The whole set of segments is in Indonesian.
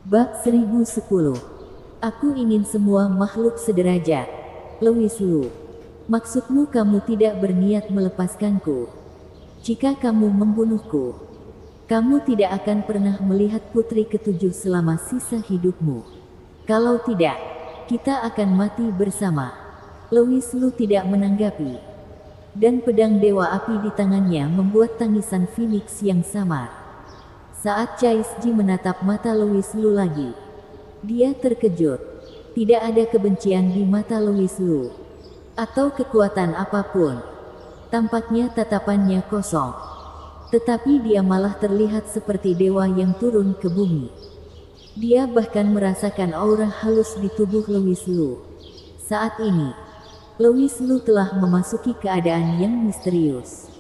Bab 1010. Aku ingin semua makhluk sederajat. Louis Lu. Maksudmu kamu tidak berniat melepaskanku. Jika kamu membunuhku, kamu tidak akan pernah melihat putri ketujuh selama sisa hidupmu. Kalau tidak, kita akan mati bersama. Louis Lu tidak menanggapi. Dan pedang dewa api di tangannya membuat tangisan Phoenix yang samar. Saat Chais Ji menatap mata Louis Lu lagi, dia terkejut. Tidak ada kebencian di mata Louis Lu, atau kekuatan apapun. Tampaknya tatapannya kosong. Tetapi dia malah terlihat seperti dewa yang turun ke bumi. Dia bahkan merasakan aura halus di tubuh Louis Lu. Saat ini, Louis Lu telah memasuki keadaan yang misterius.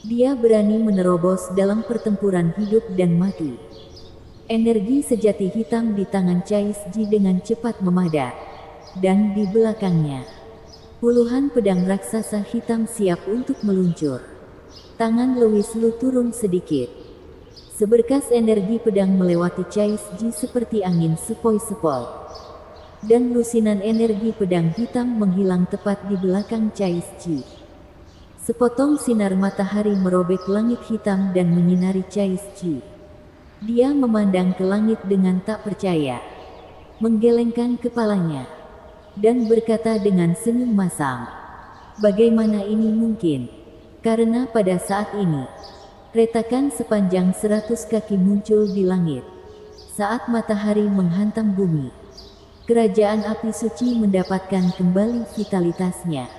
Dia berani menerobos dalam pertempuran hidup dan mati. Energi sejati hitam di tangan Chais Ji dengan cepat memadat. Dan di belakangnya, puluhan pedang raksasa hitam siap untuk meluncur. Tangan Louis Lu turun sedikit. Seberkas energi pedang melewati Chais Ji seperti angin sepoi-sepoi. Dan lusinan energi pedang hitam menghilang tepat di belakang Chais Ji. Sepotong sinar matahari merobek langit hitam dan menyinari Chais Ji. Dia memandang ke langit dengan tak percaya, menggelengkan kepalanya, dan berkata dengan senyum masam, "Bagaimana ini mungkin? Karena pada saat ini, retakan sepanjang 100 kaki muncul di langit. Saat matahari menghantam bumi, kerajaan api suci mendapatkan kembali vitalitasnya.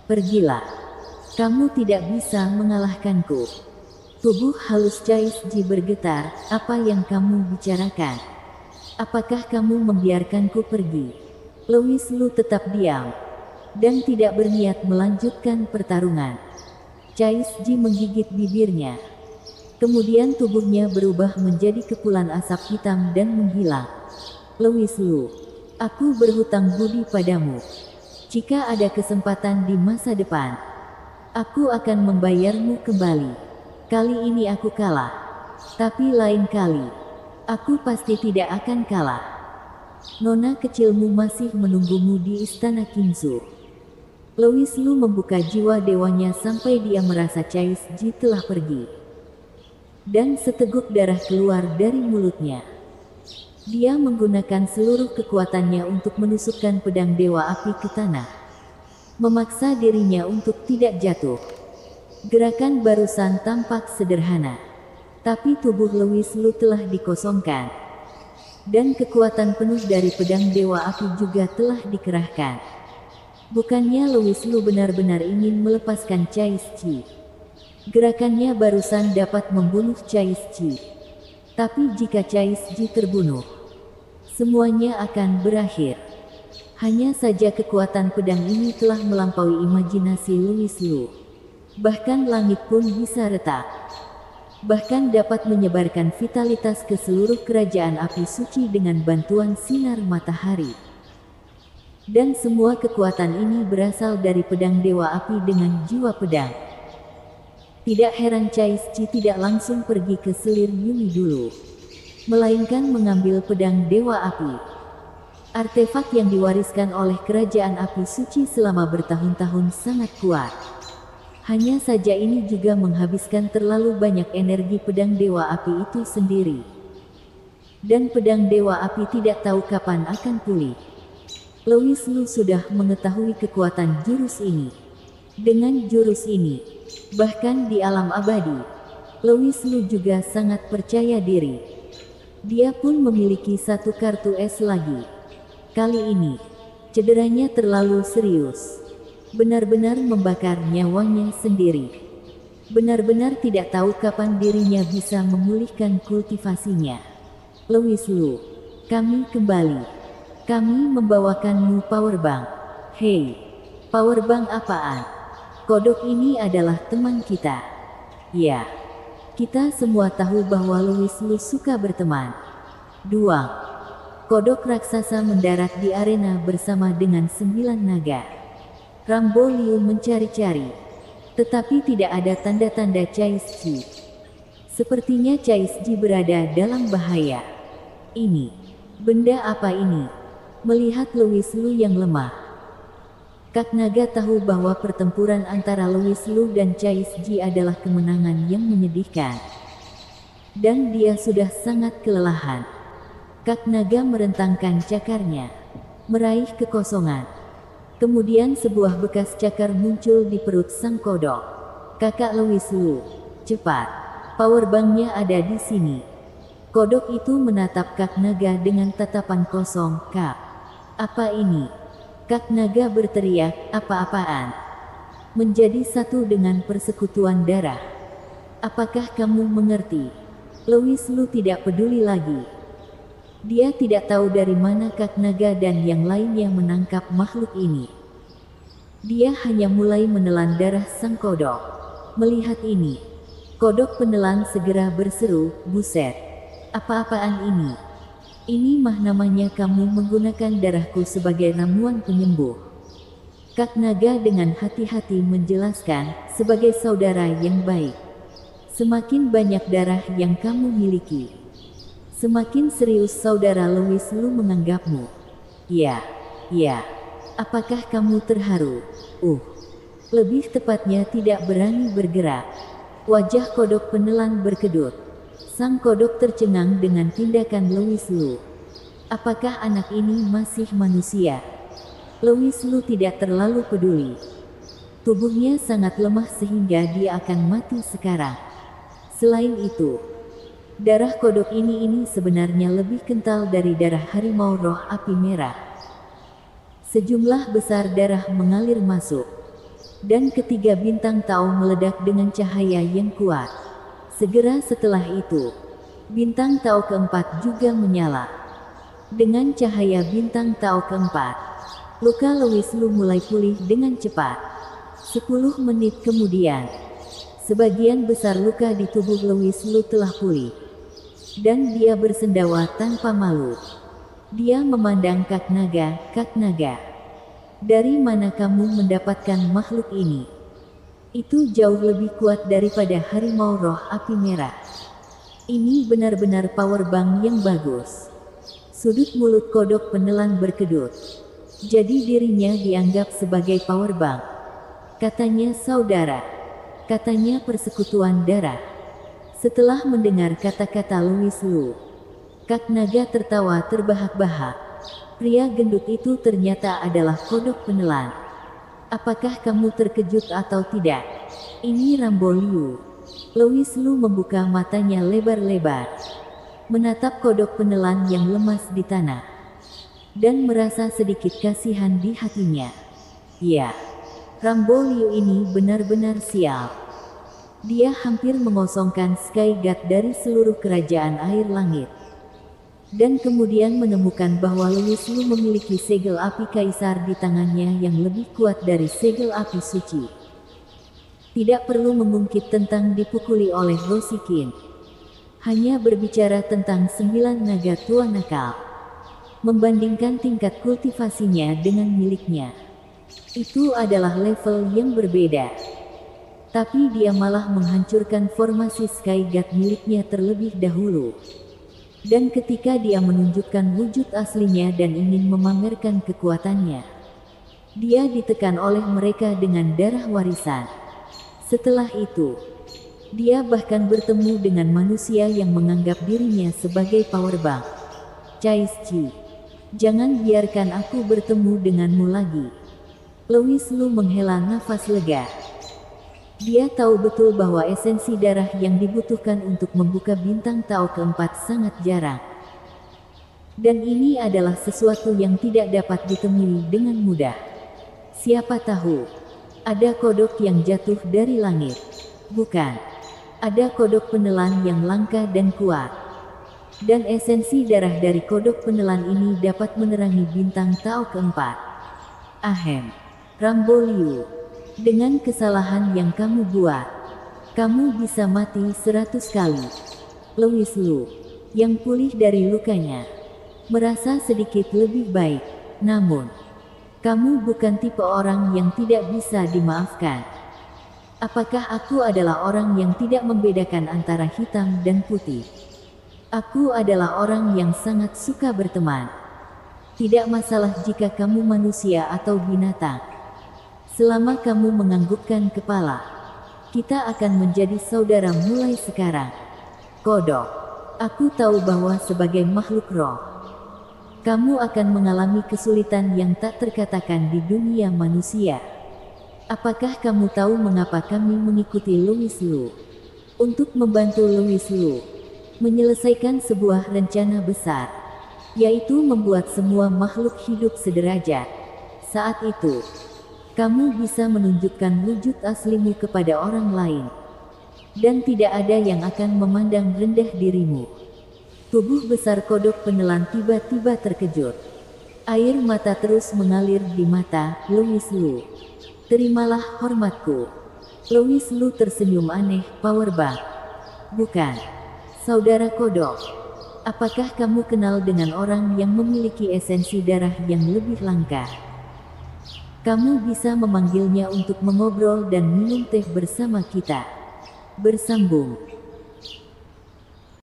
Pergilah. Kamu tidak bisa mengalahkanku." Tubuh halus Chais Ji bergetar. "Apa yang kamu bicarakan? Apakah kamu membiarkanku pergi?" Louis Lu tetap diam, dan tidak berniat melanjutkan pertarungan. Chais Ji menggigit bibirnya. Kemudian tubuhnya berubah menjadi kepulan asap hitam dan menghilang. "Louis Lu, aku berhutang budi padamu. Jika ada kesempatan di masa depan, aku akan membayarmu kembali. Kali ini aku kalah. Tapi lain kali, aku pasti tidak akan kalah. Nona kecilmu masih menunggumu di istana Qingzu." Louis Lu membuka jiwa dewanya sampai dia merasa Chais Ji telah pergi. Dan seteguk darah keluar dari mulutnya. Dia menggunakan seluruh kekuatannya untuk menusukkan pedang dewa api ke tanah. Memaksa dirinya untuk tidak jatuh. Gerakan barusan tampak sederhana, tapi tubuh Louis Lu telah dikosongkan. Dan kekuatan penuh dari pedang dewa api juga telah dikerahkan. Bukannya Louis Lu benar-benar ingin melepaskan Chais Ji. Gerakannya barusan dapat membunuh Chais Ji. Tapi jika Chais Ji terbunuh, semuanya akan berakhir. Hanya saja kekuatan pedang ini telah melampaui imajinasi Louis Lu. Bahkan langit pun bisa retak. Bahkan dapat menyebarkan vitalitas ke seluruh kerajaan api suci dengan bantuan sinar matahari. Dan semua kekuatan ini berasal dari pedang dewa api dengan jiwa pedang. Tidak heran Chais Ji tidak langsung pergi ke selir Yumi dulu, melainkan mengambil pedang dewa api. Artefak yang diwariskan oleh kerajaan api suci selama bertahun-tahun sangat kuat. Hanya saja ini juga menghabiskan terlalu banyak energi pedang dewa api itu sendiri. Dan pedang dewa api tidak tahu kapan akan pulih. Louis Lu sudah mengetahui kekuatan jurus ini. Dengan jurus ini, bahkan di alam abadi, Louis Lu juga sangat percaya diri. Dia pun memiliki satu kartu es lagi. Kali ini, cederanya terlalu serius. Benar-benar membakar nyawanya sendiri. Benar-benar tidak tahu kapan dirinya bisa memulihkan kultivasinya. "Louis Lu, kami kembali. Kami membawakanmu powerbank." "Hei, powerbank apaan? Kodok ini adalah teman kita." "Ya, kita semua tahu bahwa Louis Lu suka berteman." Duang. Kodok raksasa mendarat di arena bersama dengan 9 naga. Rambo Liu mencari-cari, tetapi tidak ada tanda-tanda Chais Ji. Sepertinya Chais Ji berada dalam bahaya. Ini Benda apa ini? Melihat Louis Lu yang lemah, Kak Naga tahu bahwa pertempuran antara Louis Lu dan Chais Ji adalah kemenangan yang menyedihkan. Dan dia sudah sangat kelelahan. Kak Naga merentangkan cakarnya, meraih kekosongan. Kemudian sebuah bekas cakar muncul di perut sang kodok. Kakak Louis Lu, cepat. Powerbanknya ada di sini. Kodok itu menatap Kak Naga dengan tatapan kosong. Kak, apa ini? Kak Naga berteriak, apa-apaan? Menjadi satu dengan persekutuan darah. Apakah kamu mengerti? Louis Lu tidak peduli lagi. Dia tidak tahu dari mana Kak Naga dan yang lainnya menangkap makhluk ini. Dia hanya mulai menelan darah sang kodok. Melihat ini, kodok penelan segera berseru, buset. Apa-apaan ini? Ini mah namanya kamu menggunakan darahku sebagai ramuan penyembuh. Kak Naga dengan hati-hati menjelaskan, sebagai saudara yang baik. Semakin banyak darah yang kamu miliki, semakin serius saudara Louis Lu menganggapmu. Ya. Apakah kamu terharu? Lebih tepatnya tidak berani bergerak. Wajah kodok penelan berkedut. Sang kodok tercengang dengan tindakan Louis Lu. Apakah anak ini masih manusia? Louis Lu tidak terlalu peduli. Tubuhnya sangat lemah sehingga dia akan mati sekarang. Selain itu, darah kodok ini sebenarnya lebih kental dari darah harimau roh api merah. Sejumlah besar darah mengalir masuk, dan ketiga bintang Tao meledak dengan cahaya yang kuat. Segera setelah itu, bintang Tao keempat juga menyala. Dengan cahaya bintang Tao keempat, luka Louis Lu mulai pulih dengan cepat. 10 menit kemudian, sebagian besar luka di tubuh Louis Lu telah pulih. Dan dia bersendawa tanpa malu. Dia memandang Kak Naga, Kak Naga. Dari mana kamu mendapatkan makhluk ini? Itu jauh lebih kuat daripada harimau roh api merah. Ini benar-benar powerbank yang bagus. Sudut mulut kodok penelan berkedut. Jadi dirinya dianggap sebagai powerbank. Katanya saudara. Katanya persekutuan darah. Setelah mendengar kata-kata Louis Lu, Kak Naga tertawa terbahak-bahak. Pria gendut itu ternyata adalah kodok penelan. Apakah kamu terkejut atau tidak? Ini Rambo Liu. Louis Lu membuka matanya lebar-lebar, menatap kodok penelan yang lemas di tanah, dan merasa sedikit kasihan di hatinya. Ya, Rambo Liu ini benar-benar sial. Dia hampir mengosongkan Sky God dari seluruh kerajaan air langit. Dan kemudian menemukan bahwa Louis Lu memiliki segel api kaisar di tangannya yang lebih kuat dari segel api suci. Tidak perlu mengungkit tentang dipukuli oleh Rosikin. Hanya berbicara tentang 9 naga tua nakal. Membandingkan tingkat kultivasinya dengan miliknya, itu adalah level yang berbeda. Tapi dia malah menghancurkan formasi Sky God miliknya terlebih dahulu. Dan ketika dia menunjukkan wujud aslinya dan ingin memamerkan kekuatannya, dia ditekan oleh mereka dengan darah warisan. Setelah itu, dia bahkan bertemu dengan manusia yang menganggap dirinya sebagai powerbank. Chais Ji, jangan biarkan aku bertemu denganmu lagi. Louis Lu menghela nafas lega. Dia tahu betul bahwa esensi darah yang dibutuhkan untuk membuka bintang Tao keempat sangat jarang. Dan ini adalah sesuatu yang tidak dapat ditemui dengan mudah. Siapa tahu, ada kodok yang jatuh dari langit. Bukan, ada kodok penelan yang langka dan kuat. Dan esensi darah dari kodok penelan ini dapat menerangi bintang Tao keempat. Ahem, Rambo Liu. Dengan kesalahan yang kamu buat, kamu bisa mati 100 kali. Louis Lu, yang pulih dari lukanya, merasa sedikit lebih baik. Namun, kamu bukan tipe orang yang tidak bisa dimaafkan. Apakah aku adalah orang yang tidak membedakan antara hitam dan putih? Aku adalah orang yang sangat suka berteman. Tidak masalah jika kamu manusia atau binatang. Selama kamu menganggukkan kepala, kita akan menjadi saudara mulai sekarang. Kodok, aku tahu bahwa sebagai makhluk roh, kamu akan mengalami kesulitan yang tak terkatakan di dunia manusia. Apakah kamu tahu mengapa kami mengikuti Louis Liu? Untuk membantu Louis Liu menyelesaikan sebuah rencana besar, yaitu membuat semua makhluk hidup sederajat. Saat itu, kamu bisa menunjukkan wujud aslimu kepada orang lain, dan tidak ada yang akan memandang rendah dirimu. Tubuh besar kodok penelan tiba-tiba terkejut. Air mata terus mengalir di mata Louis Liu. Terimalah hormatku. Louis Liu tersenyum aneh. Powerbank? Bukan. Saudara kodok, apakah kamu kenal dengan orang yang memiliki esensi darah yang lebih langka? Kamu bisa memanggilnya untuk mengobrol dan minum teh bersama kita. Bersambung.